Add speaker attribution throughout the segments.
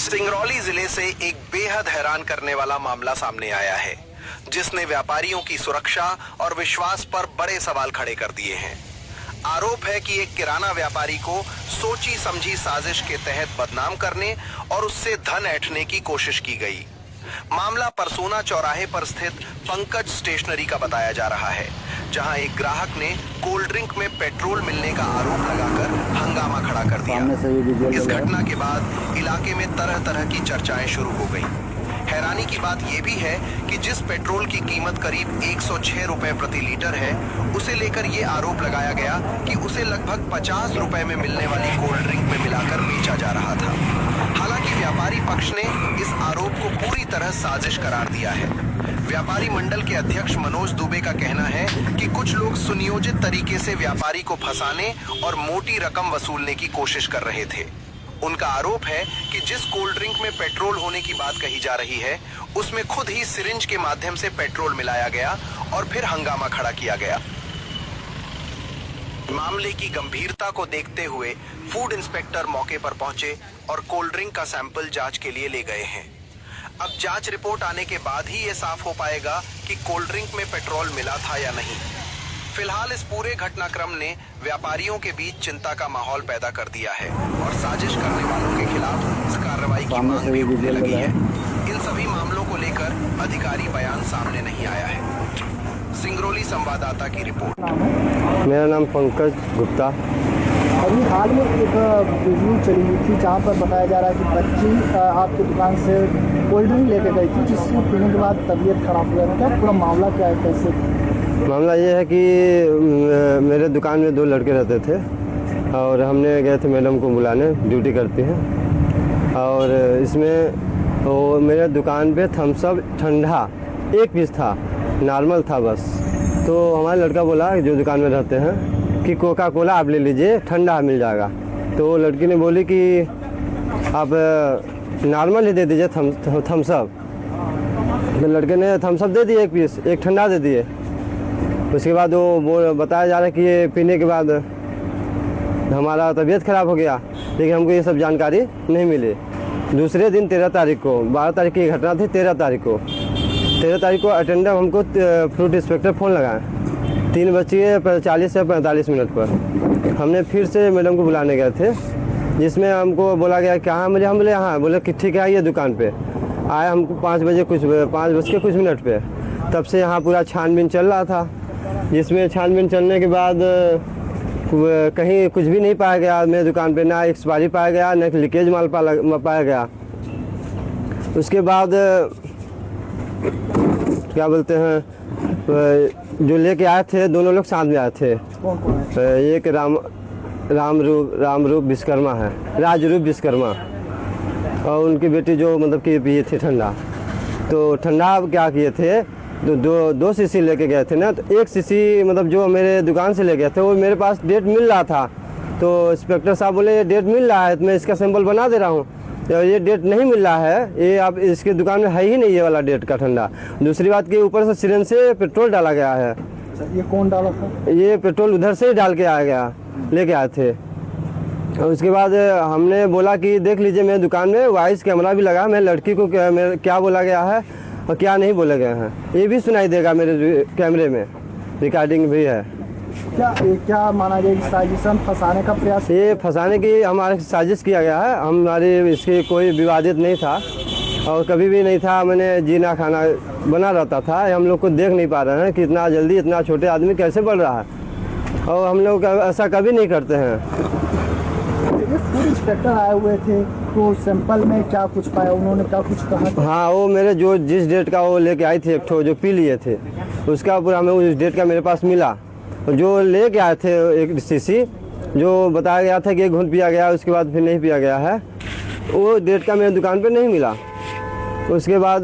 Speaker 1: सिंगरौली जिले से एक बेहद हैरान करने वाला मामला सामने आया है, जिसने व्यापारियों की सुरक्षा और विश्वास पर बड़े सवाल खड़े कर दिए हैं। आरोप है कि एक किराना व्यापारी को सोची समझी साजिश के तहत बदनाम करने और उससे धन ऐंठने की कोशिश की गई। मामला परसोना चौराहे पर स्थित पंकज स्टेशनरी का बताया जा रहा है, जहां एक ग्राहक ने कोल्ड ड्रिंक में पेट्रोल मिलने का आरोप लगाकर हंगामा खड़ा कर दिया। इस घटना के बाद इलाके में तरह तरह की चर्चाएं शुरू हो गई। हैरानी की बात यह भी है कि जिस पेट्रोल की कीमत करीब 106 रुपए प्रति लीटर है, उसे लेकर ये आरोप लगाया गया कि उसे लगभग 50 रुपए में मिलने वाली कोल्ड ड्रिंक में मिलाकर बेचा जा रहा था। हालांकि व्यापारी पक्ष ने इस आरोप को पूरी तरह साजिश करार दिया है। व्यापारी मंडल के अध्यक्ष मनोज दुबे का कहना है कि कुछ लोग सुनियोजित तरीके से व्यापारी को फंसाने और मोटी रकम वसूलने की कोशिश कर रहे थे। उनका आरोप है कि जिस कोल्ड ड्रिंक में पेट्रोल होने की बात कही जा रही है, उसमें खुद ही सिरिंज के माध्यम से पेट्रोल मिलाया गया और फिर हंगामा खड़ा किया गया। मामले की गंभीरता को देखते हुए फूड इंस्पेक्टर मौके पर पहुंचे और कोल्ड ड्रिंक का सैंपल जांच के लिए ले गए हैं। अब जांच रिपोर्ट आने के बाद ही ये साफ हो पाएगा कि कोल्ड ड्रिंक में पेट्रोल मिला था या नहीं। फिलहाल इस पूरे घटनाक्रम ने व्यापारियों के बीच चिंता का माहौल पैदा कर दिया है और साजिश करने वालों के खिलाफ कार्रवाई की मांग भी उठने लगी है। इन सभी मामलों को लेकर अधिकारी बयान सामने नहीं आया है। सिंगरौली संवाददाता की रिपोर्ट।
Speaker 2: मेरा नाम पंकज गुप्ता।
Speaker 3: अभी हाल में एक वीडियो चली हुई थी जहाँ पर बताया जा रहा है कि बच्ची आपकी दुकान से कोल्ड ड्रिंक लेके गई थी, जिससे पीने के बाद तबीयत खराब हुआ है। क्या पूरा मामला क्या है, कैसे?
Speaker 2: मामला ये है कि मेरे दुकान में 2 लड़के रहते थे और हमने गए थे मैडम को बुलाने, ड्यूटी करती हैं। और इसमें वो मेरे दुकान पे थम्स अप ठंडा 1 पीस था, नॉर्मल था बस। तो हमारा लड़का बोला जो दुकान में रहते हैं कि कोका कोला आप ले लीजिए, ठंडा मिल जाएगा। तो लड़की ने बोली कि आप नॉर्मल ही दे दीजिए थम्स अप। तो लड़के ने थम्स अप दे दिए 1 पीस, 1 ठंडा दे दिए। उसके बाद वो बताया जा रहा है कि ये पीने के बाद हमारा तबीयत ख़राब हो गया, लेकिन हमको ये सब जानकारी नहीं मिली। दूसरे दिन 13 तारीख को, 12 तारीख की घटना थी, 13 तारीख को अटेंडर हमको फ्रूट इंस्पेक्टर फ़ोन लगाए 3:40 से 45 मिनट पर। हमने फिर से मैडम को बुलाने गए थे, जिसमें हमको बोला गया कि हाँ, हम बोले हाँ, बोले कि ठीक है आइए दुकान पे। आए हमको 5 बज के कुछ मिनट पे। तब से यहाँ पूरा छानबीन चल रहा था, जिसमें छानबीन चलने के बाद कहीं कुछ भी नहीं पाया गया मेरे दुकान पे, ना एक्सपायरी पाया गया, ना लीकेज माल पाया गया। उसके बाद क्या बोलते हैं, जो लेके आए थे दोनों लोग साथ में आए थे। एक रामरूप विश्वकर्मा है, राजरूप विश्वकर्मा, और उनकी बेटी जो मतलब कि पिए थे ठंडा। तो ठंडा क्या किए थे, दो शीशी लेके गए थे ना। तो 1 शीशी मतलब जो मेरे दुकान से ले गए थे, वो मेरे पास डेट मिल रहा था। तो इंस्पेक्टर साहब बोले ये डेट मिल रहा है तो मैं इसका सैंपल बना दे रहा हूँ। तो ये डेट नहीं मिल रहा है, ये आप इसके दुकान में है ही नहीं ये वाला डेट का ठंडा। दूसरी बात कि ऊपर से सिरेंज से पेट्रोल डाला गया है।
Speaker 3: ये कौन डाला था? ये
Speaker 2: पेट्रोल उधर से ही डाल के आया गया, लेके आए थे। और उसके बाद हमने बोला कि देख लीजिए मेरे दुकान में वॉइस कैमरा भी लगा, मैं लड़की को क्या बोला गया है और क्या नहीं बोले गए हैं ये भी सुनाई देगा, मेरे कैमरे में रिकॉर्डिंग भी है।
Speaker 3: क्या माना जाए, साजिश फंसाने का प्रयास?
Speaker 2: ये फंसाने की हमारे साजिश किया गया है। हमारी इसकी कोई विवादित नहीं था और कभी भी नहीं था। मैंने जीना खाना बना रहता था। हम लोग को देख नहीं पा रहे हैं कि इतना जल्दी इतना छोटे आदमी कैसे बढ़ रहा है, और हम लोग ऐसा कभी नहीं करते हैं।
Speaker 3: फूड इंस्पेक्टर आए हुए थे तो सैंपल में क्या कुछ पाया, उन्होंने क्या कुछ कहा?
Speaker 2: हाँ, वो मेरे जो जिस डेट का वो लेके आई थी एक ठो जो पी लिए थे, उसका पूरा हमें उस डेट का मेरे पास मिला। जो लेके आए थे 1 शीशी, जो बताया गया था कि 1 घूंट पिया गया, उसके बाद फिर नहीं पिया गया है, वो डेट का मेरे दुकान पे नहीं मिला। उसके बाद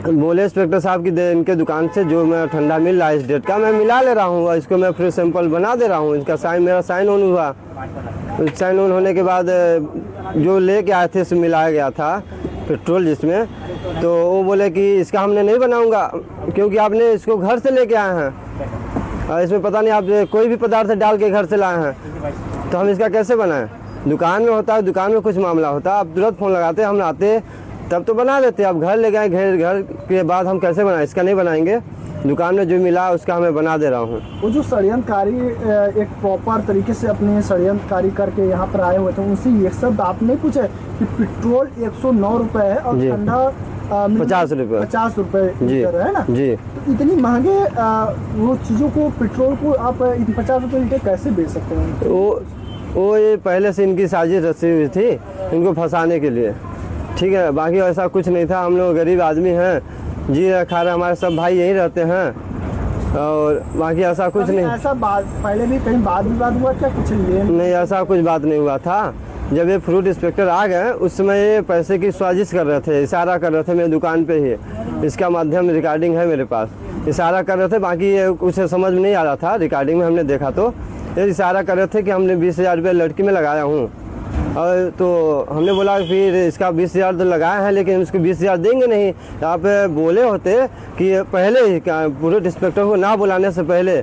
Speaker 2: बोले इंस्पेक्टर साहब की इनके दुकान से जो मैं ठंडा मिल रहा है इस डेट का मैं मिला ले रहा हूँ, इसको मैं फिर सैंपल बना दे रहा हूँ। इसका मेरा साइन ऑन हुआ। साइन ऑन होने के बाद जो लेके आए थे इसमें मिलाया गया था पेट्रोल जिसमें, तो वो बोले कि इसका हमने नहीं बनाऊंगा क्योंकि आपने इसको घर से लेके आए हैं और इसमें पता नहीं आप कोई भी पदार्थ डाल के घर से लाए हैं, तो हम इसका कैसे बनाएं। दुकान में होता है, दुकान में कुछ मामला होता है, आप तुरंत फ़ोन लगाते, हम आते तब तो बना देते। अब घर ले गए, घर के बाद हम कैसे बनाएं? इसका नहीं बनाएंगे। दुकान में जो मिला उसका हमें बना दे रहा हूँ।
Speaker 3: वो जो षड्यंत्रकारी एक प्रॉपर तरीके से अपने षड्यंत्रकारी करके यहाँ पर आए हुए थे, उनसे ये शब्द आपने पूछे कि पेट्रोल 109 रुपये है और ठंडा
Speaker 2: 50 रुपये
Speaker 3: 50 रुपये
Speaker 2: जी
Speaker 3: लीटर है ना
Speaker 2: जी।
Speaker 3: तो इतनी महंगे वो चीज़ों को, पेट्रोल को आप 50 रुपये लीटर कैसे बेच सकते हैं?
Speaker 2: वो ये पहले से इनकी साजिश रची हुई थी इनको फंसाने के लिए, ठीक है। बाकी ऐसा कुछ नहीं था। हम लोग गरीब आदमी हैं, जी खा रहे, हमारे सब भाई यहीं रहते हैं और बाकी ऐसा कुछ नहीं।
Speaker 3: ऐसा बात पहले भी कहीं बात विवाद हुआ क्या? कुछ
Speaker 2: नहीं, ऐसा कुछ बात नहीं हुआ था। जब ये फ्रूट इंस्पेक्टर आ गए उस समय ये पैसे की साजिश कर रहे थे, इशारा कर रहे थे मेरी दुकान पे ही। इसका माध्यम रिकॉर्डिंग है मेरे पास, इशारा कर रहे थे। बाकी ये कुछ समझ में नहीं आ रहा था, रिकॉर्डिंग में हमने देखा तो ये इशारा कर रहे थे कि हमने 20,000 रुपये लड़की में लगाया हूँ। और तो हमने बोला फिर इसका 20,000 तो लगाए हैं लेकिन उसको 20,000 देंगे नहीं। यहाँ पे बोले होते कि पहले ही फ्रूट इंस्पेक्टर को ना बुलाने से पहले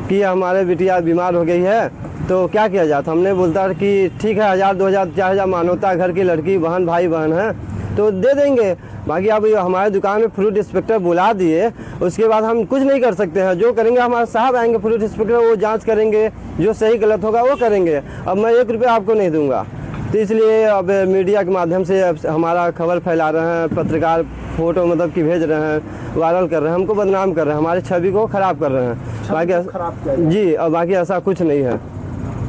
Speaker 2: कि हमारे बिटिया बीमार हो गई है तो क्या किया जाता। हमने बोलता कि ठीक है 1,000 2,000 4,000 मानवता, घर की लड़की बहन भाई बहन है तो दे देंगे। बाकी अब हमारे दुकान में फ्रूट इंस्पेक्टर बुला दिए, उसके बाद हम कुछ नहीं कर सकते हैं। जो करेंगे हमारे साहब आएंगे फ्रूट इंस्पेक्टर, वो जांच करेंगे, जो सही गलत होगा वो करेंगे। अब मैं 1 रुपया आपको नहीं दूंगा। तो इसलिए अब मीडिया के माध्यम से हमारा खबर फैला रहे हैं, पत्रकार फोटो मतलब कि भेज रहे हैं, वायरल कर रहे हैं, हमको बदनाम कर रहे हैं, हमारी छवि को खराब कर रहे हैं। बाकी जी, और बाकी ऐसा कुछ नहीं है।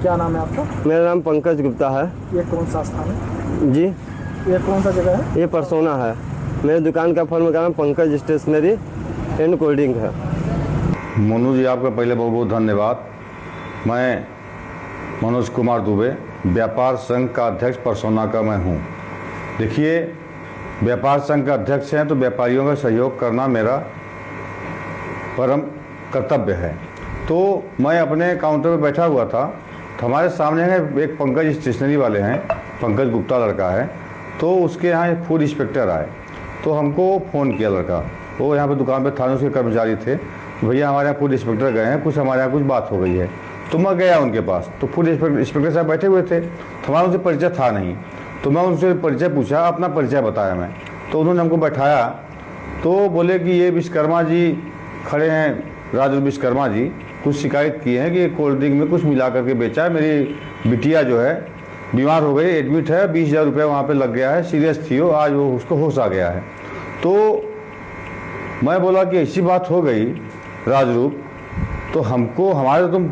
Speaker 3: क्या नाम है आपका?
Speaker 2: मेरा नाम पंकज गुप्ता है।
Speaker 3: ये कौन सा स्थान है
Speaker 2: जी?
Speaker 3: ये कौन सा जगह है?
Speaker 2: ये परसोना है। मेरे दुकान का फर्म का नाम पंकज स्टेशनरी एंड कोल्डिंग है।
Speaker 4: मोनू जी, आपका पहले बहुत बहुत धन्यवाद। मैं मनोज कुमार दुबे, व्यापार संघ का अध्यक्ष परसोना का मैं हूँ। देखिए, व्यापार संघ का अध्यक्ष हैं तो व्यापारियों का सहयोग करना मेरा परम कर्तव्य है। तो मैं अपने काउंटर पर बैठा हुआ था तो हमारे सामने एक पंकज स्टेशनरी वाले हैं, पंकज गुप्ता लड़का है, तो उसके यहाँ एक फूड इंस्पेक्टर आए तो हमको फ़ोन किया लड़का। वो यहाँ पे दुकान पे थाने के कर्मचारी थे। भैया हमारे यहाँ फूड इंस्पेक्टर गए हैं, कुछ हमारे यहाँ कुछ बात हो गई है। तो मैं गया उनके पास, तो फूड इंस्पेक्टर साहब बैठे हुए थे, तो हमारा उनसे परिचय था नहीं। तो मैं उनसे परिचय पूछा, अपना परिचय बताया मैं, तो उन्होंने हमको बैठाया तो बोले कि ये विश्वकर्मा जी खड़े हैं, राजू विश्वकर्मा जी, कुछ शिकायत की है कि कोल्ड ड्रिंक में कुछ मिला करके बेचा है। मेरी बिटिया जो है बीमार हो गई, एडमिट है, 20,000 रुपये वहाँ पे लग गया है, सीरियस थी वो, आज वो उसको होश आ गया है। तो मैं बोला कि ऐसी बात हो गई राजरूप, तो हमको, हमारे तुम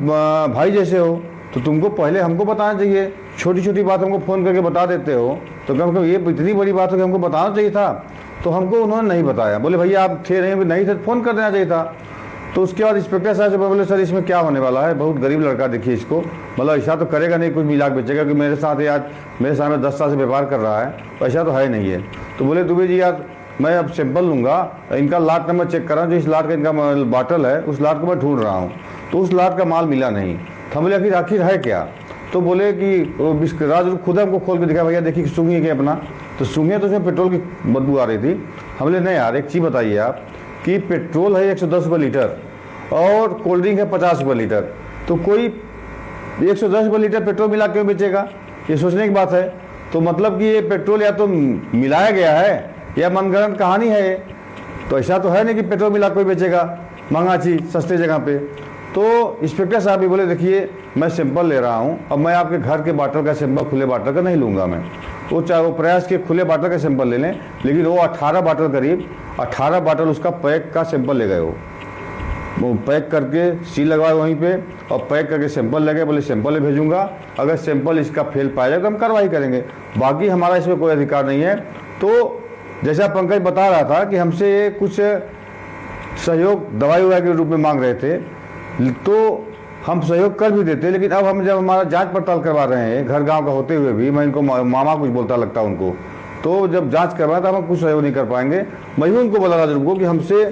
Speaker 4: भाई जैसे हो तो तुमको पहले हमको बताना चाहिए। छोटी छोटी बात हमको फ़ोन करके बता देते हो तो कम से कम ये इतनी बड़ी बात हो कि हमको बताना चाहिए था। तो हमको उन्होंने नहीं बताया। बोले भैया आप थे नहीं थे, फ़ोन कर देना चाहिए था। तो उसके बाद इंस्पेक्टर साहब से बोले सर इसमें क्या होने वाला है, बहुत गरीब लड़का, देखिए इसको, मतलब ऐसा तो करेगा नहीं कुछ मिला बेचेगा कि मेरे साथ आज मेरे सामने 10 साल से व्यापार कर रहा है, ऐसा तो है नहीं है। तो बोले दुबे जी यार मैं अब सैंपल लूँगा, इनका लाट नंबर चेक कर रहा हूँ, जो इस लाट का इनका बाटल है उस लाट को मैं ढूंढ रहा हूँ, तो उस लाट का माल मिला नहीं। तो हम बोले आखिर है क्या? तो बोले कि राज खुद हमको खोल के दिखा, भैया देखिए सूंघिए क्या अपना, तो सूंघिए तो उसमें पेट्रोल की बदबू आ रही थी। हम बोले नहीं यार, एक चीज़ बताइए आप कि पेट्रोल है 110 रुपये लीटर और कोल्ड ड्रिंक है 50 रुपये लीटर, तो कोई 110 रुपये लीटर पेट्रोल मिला क्यों बेचेगा? ये सोचने की बात है। तो मतलब कि ये पेट्रोल या तो मिलाया गया है या मनगढ़ंत कहानी है। तो ऐसा तो है नहीं कि पेट्रोल मिला कोई बेचेगा महंगा चीज़ सस्ते जगह पे। तो इंस्पेक्टर साहब भी बोले देखिए मैं सैंपल ले रहा हूँ, अब मैं आपके घर के बाटल का सैंपल खुले बाटल का नहीं लूँगा मैं। वो चाहे वो प्रयास के खुले बाटल का सैंपल ले लें, लेकिन वो 18 बाटल करीब 18 बाटल उसका पैक का सैंपल ले गए। वो पैक करके सील लगवाए वहीं पे और पैक करके सैंपल लगे, बोले सैंपल ही भेजूंगा, अगर सैंपल इसका फेल पाया जाए तो हम कार्रवाई करेंगे, बाकी हमारा इसमें कोई अधिकार नहीं है। तो जैसा पंकज बता रहा था कि हमसे कुछ सहयोग दवाई ववाई के रूप में मांग रहे थे, तो हम सहयोग कर भी देते, लेकिन अब हम जब हमारा जांच पड़ताल करवा रहे हैं घर गांव का होते हुए भी, मैं इनको मामा कुछ बोलता लगता उनको, तो जब जांच करवाएं तो हम कुछ सहयोग नहीं कर पाएंगे। मैं भी उनको बोला राजू को कि हमसे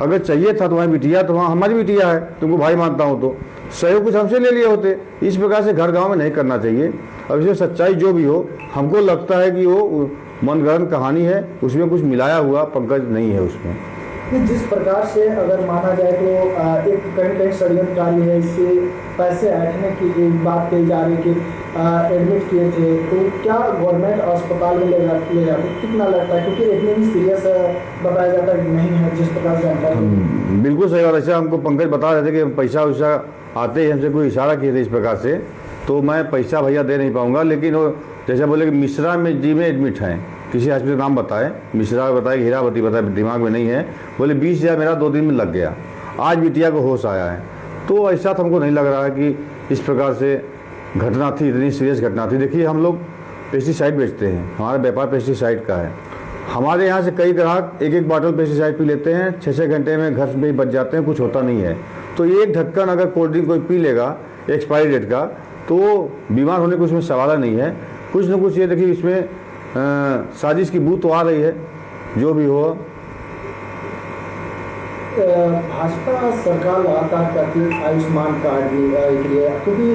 Speaker 4: अगर चाहिए था तुम्हारी बिटिया, तो वहाँ हमारी बिटिया है, तुमको भाई मानता हूँ, तो सहयोग कुछ हमसे ले लिए होते। इस प्रकार से घर गाँव में नहीं करना चाहिए। अब इसमें सच्चाई जो भी हो, हमको लगता है कि वो मनगढ़ंत कहानी है, उसमें कुछ मिलाया हुआ पंकज नहीं है उसमें।
Speaker 3: कि जिस प्रकार से अगर माना जाए तो एक कहीं कहीं षड्यंत्रकारी है, इससे पैसे ऐंठने की एक बात कही जा रही कि एडमिट किए थे, तो क्या गवर्नमेंट अस्पताल में ले जाते कितना लगता है, क्योंकि इतने भी सीरियस बताया जाता है कि नहीं है जिस प्रकार से जानकारी।
Speaker 4: बिल्कुल सही बात। ऐसा हमको पंकज बता रहे थे कि पैसा वैसा आते ही हमसे कोई इशारा किए थे इस प्रकार से, तो मैं पैसा भैया दे नहीं पाऊंगा, लेकिन वो जैसे बोले कि मिश्रा में जी में एडमिट हैं, किसी हॉस्पिटल नाम बताए, मिश्रा बताए, हीरावती बताए, दिमाग में नहीं है, बोले 20,000 मेरा 2 दिन में लग गया, आज बिटिया को होश आया है। तो ऐसा तो हमको नहीं लग रहा है कि इस प्रकार से घटना थी, इतनी सीरियस घटना थी। देखिए हम लोग पेस्टिसाइड बेचते हैं, हमारा व्यापार पेस्टिसाइड का है। हमारे यहाँ से कई ग्राहक एक बॉटल पेस्टिसाइड पी लेते हैं, 6-6 घंटे में घर में ही बच जाते हैं, कुछ होता नहीं है। तो एक ढक्कन अगर कोल्ड ड्रिंक कोई पी लेगा एक्सपायरी डेट का, तो बीमार होने का उसमें सवाल नहीं है। कुछ न कुछ ये देखिए इसमें साजिश की बू तो आ रही है, जो भी हो।
Speaker 3: भाजपा सरकार लगातार कहती है आयुष्मान कार्ड भी के लिए, क्योंकि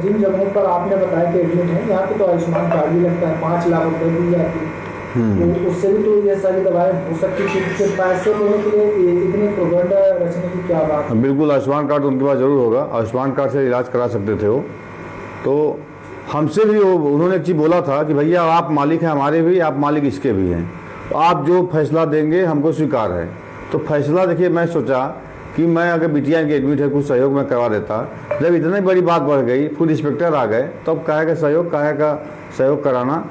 Speaker 3: जिन जगहों पर आपने बताया कि एडमिट है, यहाँ पे तो आयुष्मान कार्ड भी लगता है, 5 लाख रुपए दी जाती है, तो उससे भी तो ये सारी दवाएं हो सकती है। पैसे देने के लिए इतनी प्रोपेगेंडा रचने की क्या बात है?
Speaker 4: बिल्कुल आयुष्मान कार्ड उनके पास जरूर होगा, आयुष्मान कार्ड से इलाज करा सकते थे वो। तो हमसे भी उन्होंने एक चीज़ बोला था कि भैया आप मालिक हैं हमारे भी, आप मालिक इसके भी हैं, तो आप जो फैसला देंगे हमको स्वीकार है। तो फैसला देखिए, मैं सोचा कि मैं अगर बिटिया की एडमिट है कुछ सहयोग मैं करवा देता। जब इतनी बड़ी बात बढ़ गई, फूड इंस्पेक्टर आ गए, तब काहे का सहयोग कराना,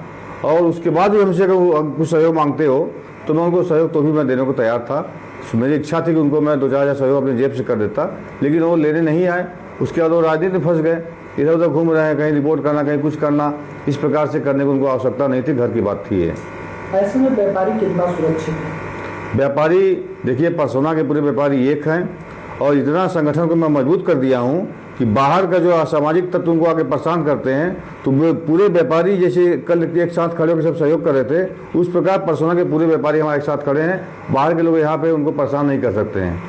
Speaker 4: और उसके बाद भी हमसे कुछ सहयोग मांगते हो तो मैं उनको सहयोग तो भी मैं देने को तैयार था। मेरी इच्छा थी कि उनको मैं 2-4 हज़ार सहयोग अपनी जेब से कर देता, लेकिन वो लेने नहीं आए। उसके बाद वो राजनीति में फंस गए, इधर उधर घूम रहे हैं, कहीं रिपोर्ट करना, कहीं कुछ करना, इस प्रकार से करने की उनको आवश्यकता नहीं थी, घर की बात थी ये।
Speaker 3: ऐसे में व्यापारी कितना सुरक्षित है?
Speaker 4: व्यापारी देखिए, परसोना के पूरे व्यापारी एक हैं, और इतना संगठन को मैं मजबूत कर दिया हूँ कि बाहर का जो असामाजिक तत्व उनको आके परेशान करते हैं, तो पूरे व्यापारी जैसे कल एक साथ खड़े होकर सब सहयोग कर रहे थे, उस प्रकार परसोना के पूरे व्यापारी हमारे एक साथ खड़े हैं। बाहर के लोग यहाँ पे उनको परेशान नहीं कर सकते हैं।